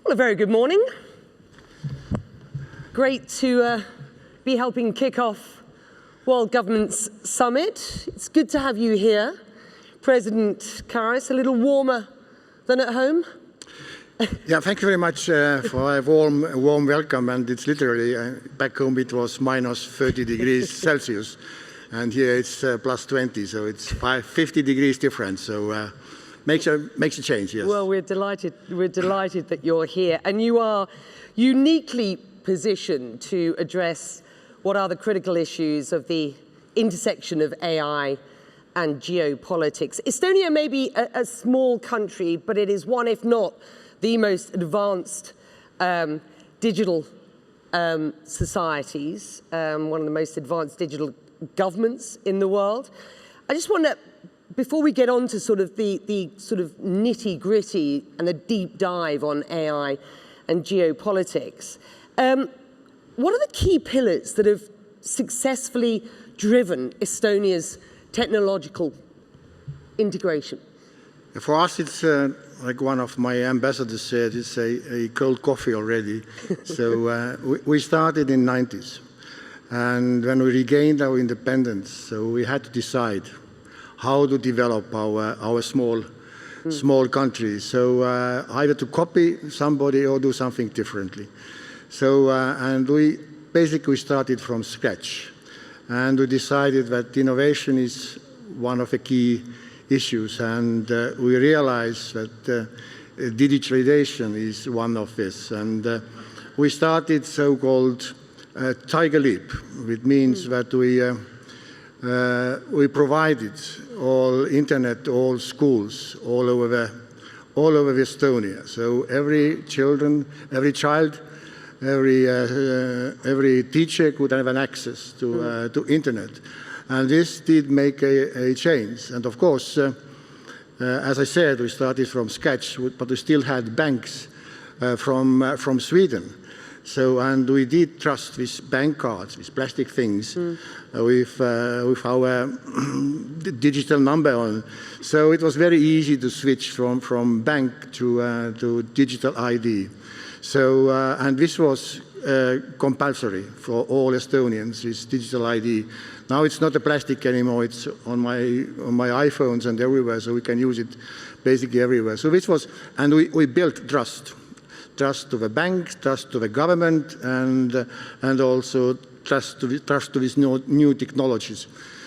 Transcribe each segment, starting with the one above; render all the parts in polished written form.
Well, a very good morning. Great to be helping kick off World Government's Summit. It's good to have you here. President Karis, a little warmer than at home? Yeah, thank you very much for a warm welcome. And it's literally, back home it was minus 30 degrees Celsius. And here it's plus 20, so it's 50 degrees difference. So makes a change, yes. Well, we're delighted that you're here. And you are uniquely positioned to address what are the critical issues of the intersection of AI and geopolitics. Estonia may be a small country, but it is one, if not the most advanced digital societies, one of the most advanced digital governments in the world. I just want to, before we get on to sort of the sort of nitty-gritty and the deep dive on AI and geopolitics, what are the key pillars that have successfully driven Estonia's technological integration? For us, it's like one of my ambassadors said, it's a cold coffee already. So we started in the 90s. And when we regained our independence, so we had to decide how to develop our small country. So either to copy somebody or do something differently. So, and we basically started from scratch. And we decided that innovation is one of the key issues. And we realized that digitalization is one of this. And we started so-called Tiger Leap, which means that we provided all internet, all schools, all over Estonia. So every child, every teacher could have an access to internet. And this did make a change. And of course, as I said, we started from scratch, but we still had banks from Sweden. So, and we did trust these bank cards, these plastic things, with our digital number on. So it was very easy to switch from bank to digital ID. So, and this was compulsory for all Estonians, this digital ID. Now it's not a plastic anymore, it's on my iPhones and everywhere, so we can use it basically everywhere. So this was, and we built trust. Trust to the banks, trust to the government, and also trust to these new technologies.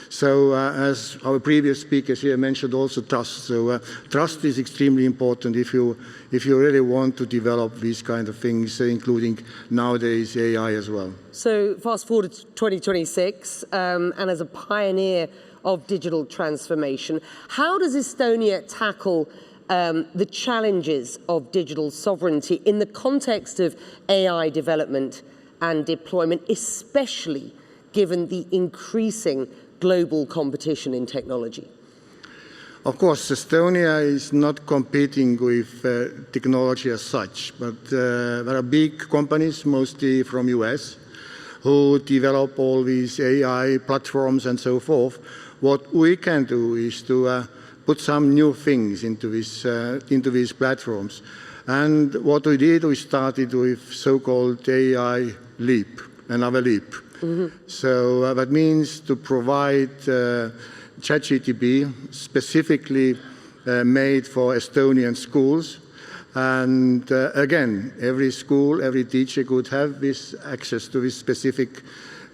So as our previous speakers here mentioned, also trust. So trust is extremely important if you really want to develop these kind of things, including nowadays AI as well. So fast forward to 2026, and as a pioneer of digital transformation, how does Estonia tackle the challenges of digital sovereignty in the context of AI development and deployment, especially given the increasing global competition in technology? Of course, Estonia is not competing with technology as such, but there are big companies, mostly from US, who develop all these AI platforms and so forth. What we can do is to put some new things into these platforms. And what we did, we started with so-called AI leap, another leap. So that means to provide ChatGPT specifically made for Estonian schools. And again, every school, every teacher could have this access to this specific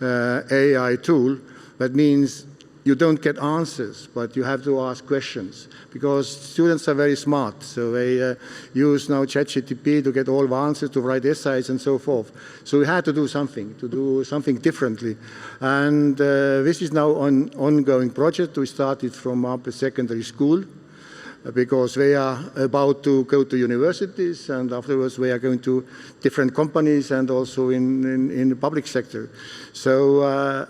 AI tool. That means you don't get answers, but you have to ask questions, because students are very smart. So they use now ChatGPT to get all the answers, to write essays and so forth. So we had to do something differently. And this is now an ongoing project. We started from upper secondary school, because they are about to go to universities, and afterwards they are going to different companies and also in the public sector. So,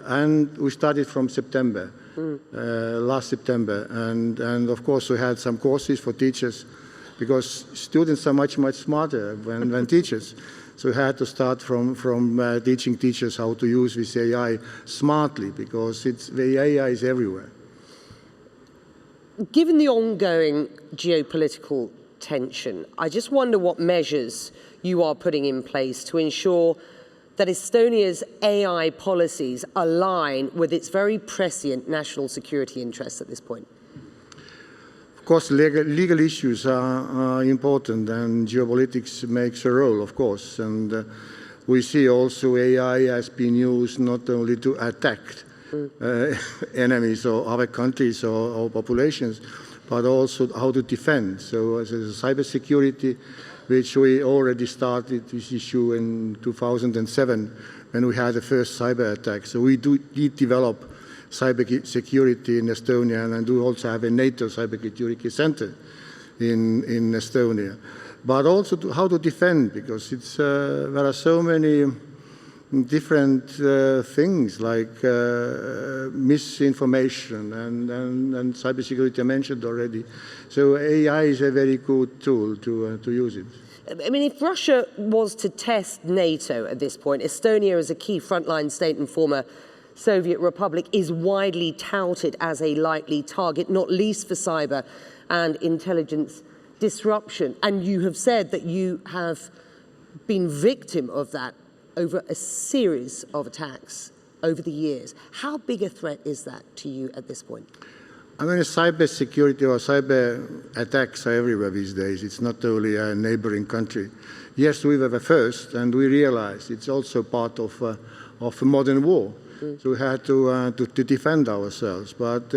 and we started from September. Last September, and of course we had some courses for teachers, because students are much smarter than teachers. So we had to start from teaching teachers how to use this AI smartly, because the AI is everywhere. Given the ongoing geopolitical tension. I just wonder what measures you are putting in place to ensure that Estonia's AI policies align with its very prescient national security interests at this point. Of course, legal issues are important, and geopolitics makes a role, of course. And we see also AI has been used not only to attack enemies or other countries or populations, but also how to defend. So as cybersecurity, which we already started this issue in 2007 when we had the first cyber attack. So we did develop cybersecurity in Estonia, and we also have a NATO cybersecurity center in Estonia. But also how to defend, because there are so many different things like misinformation and cybersecurity I mentioned already. So AI is a very good tool to use it. I mean, if Russia was to test NATO at this point, Estonia as a key frontline state and former Soviet republic is widely touted as a likely target, not least for cyber and intelligence disruption. And you have said that you have been victim of that over a series of attacks over the years. How big a threat is that to you at this point? I mean, cyber security or cyber attacks are everywhere these days. It's not only a neighboring country. Yes, we were the first, and we realized it's also part of a modern war. So we had to defend ourselves. But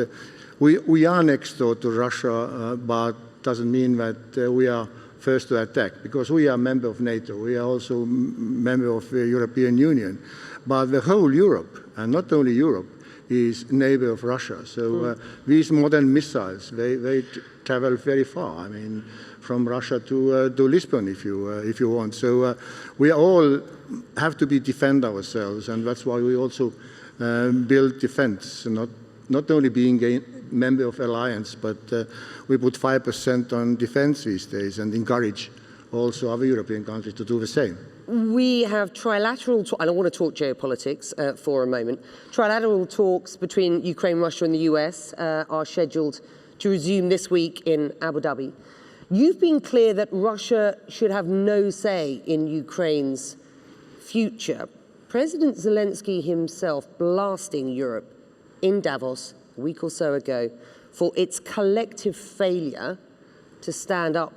we are next door to Russia, but doesn't mean that we are first to attack, because we are a member of NATO. We are also a member of the European Union. But the whole Europe, and not only Europe, is neighbor of Russia. So these modern missiles, they travel very far. I mean, from Russia to Lisbon, if you want. So we all have to defend ourselves, and that's why we also build defense, not only being a member of alliance, but we put 5% on defense these days and encourage also other European countries to do the same. We have trilateral, and I want to talk geopolitics for a moment. Trilateral talks between Ukraine, Russia and the US are scheduled to resume this week in Abu Dhabi. You've been clear that Russia should have no say in Ukraine's future. President Zelensky himself blasting Europe in Davos a week or so ago for its collective failure to stand up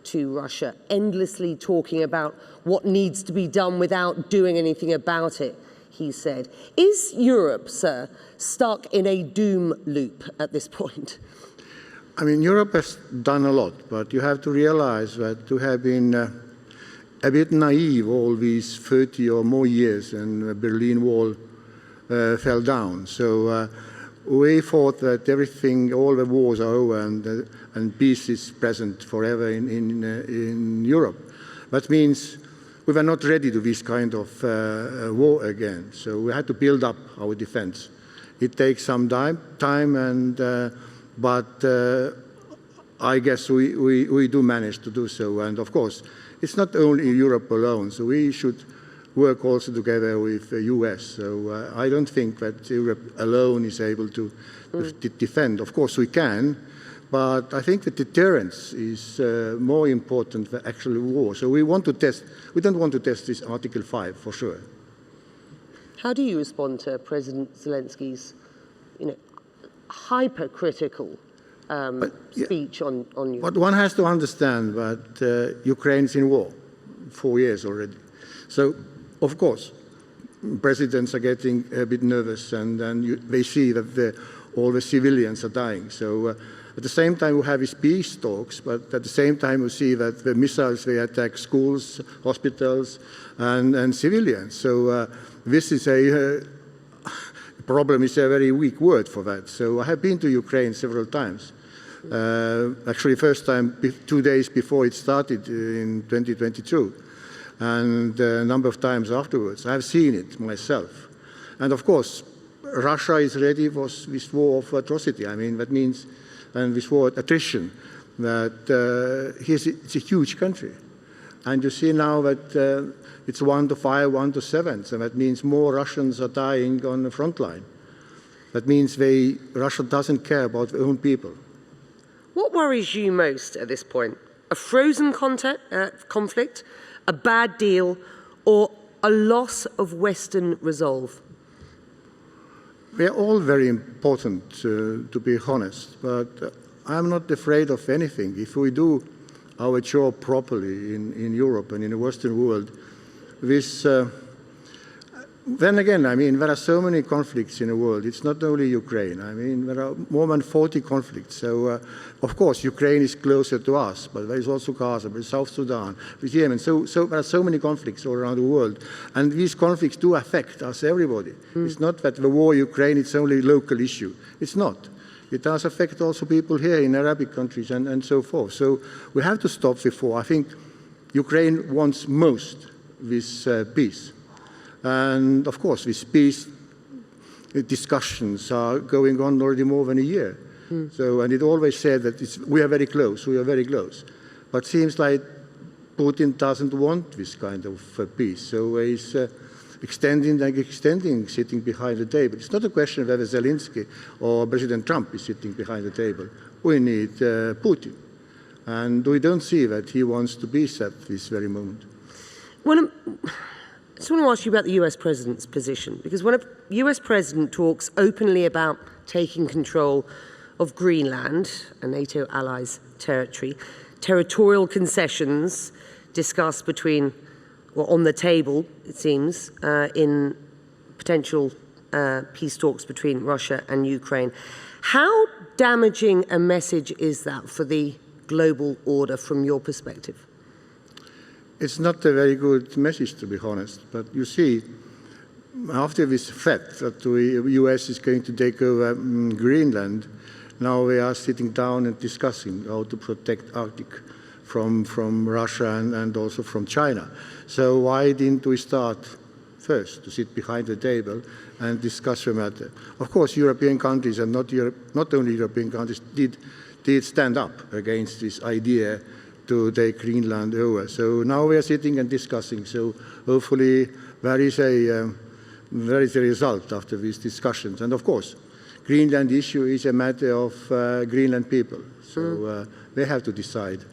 to Russia, endlessly talking about what needs to be done without doing anything about it, he said. Is Europe, sir, stuck in a doom loop at this point? I mean, Europe has done a lot, but you have to realize that we have been a bit naive all these 30 or more years, and the Berlin Wall fell down. So we thought that everything, all the wars are over, and peace is present forever in Europe. That means we were not ready to this kind of war again. So we had to build up our defense. It takes some time, but I guess we do manage to do so. And of course, it's not only Europe alone. So we should work also together with the US. So I don't think that Europe alone is able to defend. Of course, we can, but I think the deterrence is more important than actual war. So we want to test. We don't want to test this Article 5 for sure. How do you respond to President Zelensky's, hypercritical speech on you? But one has to understand that Ukraine is in war 4 years already. So, of course, presidents are getting a bit nervous, and they see that all the civilians are dying. So at the same time, we have these peace talks, but at the same time, we see that the missiles, they attack schools, hospitals, and civilians. So this is a problem is a very weak word for that. So I have been to Ukraine several times. Actually, first time 2 days before it started in 2022, and a number of times afterwards. I've seen it myself. And of course, Russia is ready for this war of atrocity. I mean, that means, and this war of attrition, that it's a huge country. And you see now that it's 1 to 5, 1 to 7. So that means more Russians are dying on the front line. That means Russia doesn't care about their own people. What worries you most at this point? a frozen conflict, a bad deal, or a loss of Western resolve? They are all very important, to be honest, but I'm not afraid of anything. If we do our job properly in Europe and in the Western world, this, then again, I mean, there are so many conflicts in the world. It's not only Ukraine. I mean, there are more than 40 conflicts. So, of course, Ukraine is closer to us, but there is also Gaza, there is South Sudan, with Yemen. So there are so many conflicts all around the world. And these conflicts do affect us, everybody. It's not that the war in Ukraine, it's only a local issue. It's not. It does affect also people here in Arabic countries and so forth. So we have to stop before. I think Ukraine wants most this peace. And of course, these peace discussions are going on already more than a year. So, and it always said that we are very close, we are very close. But it seems like Putin doesn't want this kind of peace. So he's extending, sitting behind the table. It's not a question of whether Zelensky or President Trump is sitting behind the table. We need Putin. And we don't see that he wants to be at this very moment. I just want to ask you about the US president's position, because when a US president talks openly about taking control of Greenland, a NATO ally's territory, territorial concessions discussed between, or on the table, it seems, in potential peace talks between Russia and Ukraine. How damaging a message is that for the global order from your perspective? It's not a very good message, to be honest. But you see, after this threat that the US is going to take over Greenland, now we are sitting down and discussing how to protect Arctic from Russia and also from China. So why didn't we start first to sit behind the table and discuss the matter? Of course, European countries and not only European countries did stand up against this idea to take Greenland over. So now we are sitting and discussing. So hopefully there is a result after these discussions. And of course, Greenland issue is a matter of Greenland people. So they have to decide.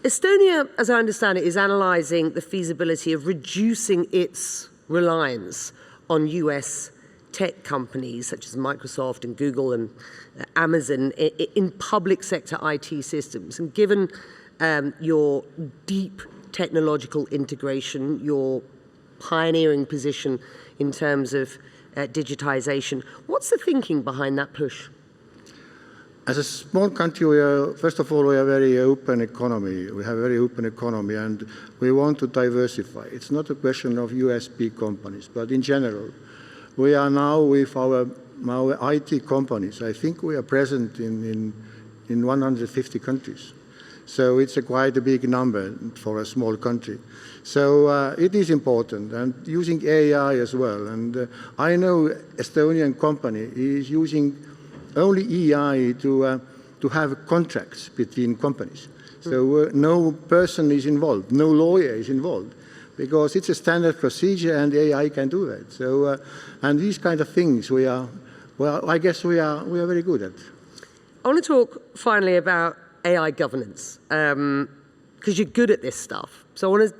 Estonia, as I understand it, is analysing the feasibility of reducing its reliance on US tech companies such as Microsoft and Google and Amazon in public sector IT systems. And given your deep technological integration, your pioneering position in terms of digitization, what's the thinking behind that push? As a small country, first of all, we are a very open economy. We have a very open economy, and we want to diversify. It's not a question of US big companies, but in general, we are now with our IT companies. I think we are present in 150 countries. So it's quite a big number for a small country. So it is important, and using AI as well. And I know Estonian company is using only AI to have contracts between companies. So no person is involved, no lawyer is involved, because it's a standard procedure and AI can do that. So, and these kind of things I guess we are very good at. I want to talk finally about AI governance, because you're good at this stuff. So I want to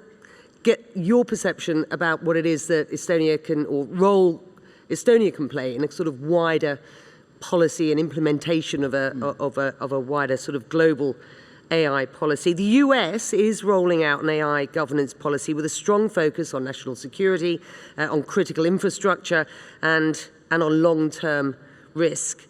get your perception about what it is that Estonia can, or role Estonia can play in a sort of wider policy and implementation of a wider sort of global AI policy. The US is rolling out an AI governance policy with a strong focus on national security, on critical infrastructure, and on long-term risk.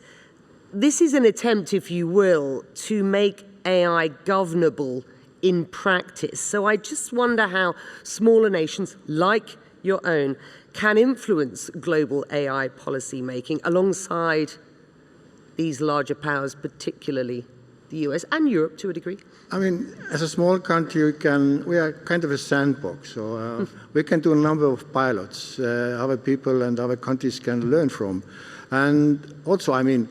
This is an attempt, if you will, to make AI governable in practice. So I just wonder how smaller nations like your own can influence global AI policy making alongside these larger powers, particularly the US and Europe to a degree. I mean, as a small country, we are kind of a sandbox. So we can do a number of pilots other people and other countries can learn from. And also, I mean,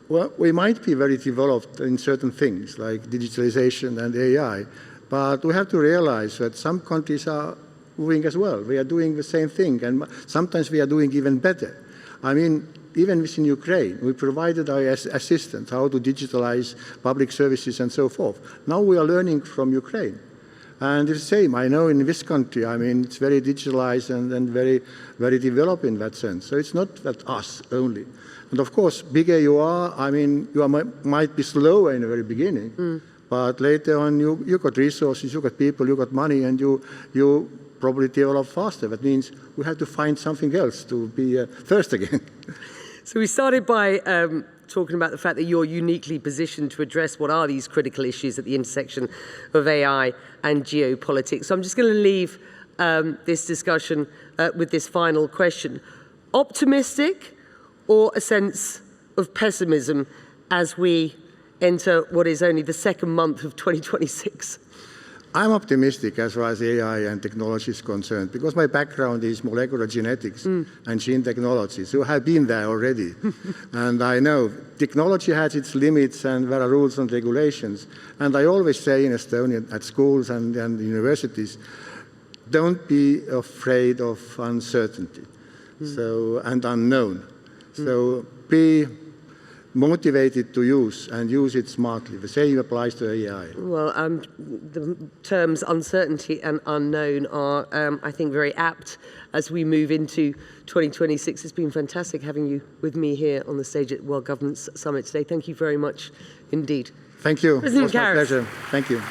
well, we might be very developed in certain things like digitalization and AI, but we have to realize that some countries are moving as well. We are doing the same thing, and sometimes we are doing even better. I mean, even within Ukraine, we provided our assistance, how to digitalize public services and so forth. Now we are learning from Ukraine. And it's the same. I know in this country, I mean, it's very digitalized and very, very developed in that sense. So it's not that us only. And of course, bigger you are, I mean, you might be slower in the very beginning, but later on you got resources, you got people, you got money, and you probably develop faster. That means we have to find something else to be first again. So we started by talking about the fact that you're uniquely positioned to address what are these critical issues at the intersection of AI and geopolitics. So I'm just going to leave this discussion with this final question. Optimistic or a sense of pessimism as we enter what is only the second month of 2026? I'm optimistic as far as AI and technology is concerned, because my background is molecular genetics and gene technology, so I have been there already. And I know technology has its limits and there are rules and regulations. And I always say in Estonia, at schools and universities, don't be afraid of uncertainty and unknown. So be motivated to use and use it smartly. The same applies to AI. Well, the terms uncertainty and unknown are, I think, very apt as we move into 2026. It's been fantastic having you with me here on the stage at World Governance Summit today. Thank you very much indeed. Thank you. President It was my Karis. pleasure. Thank you.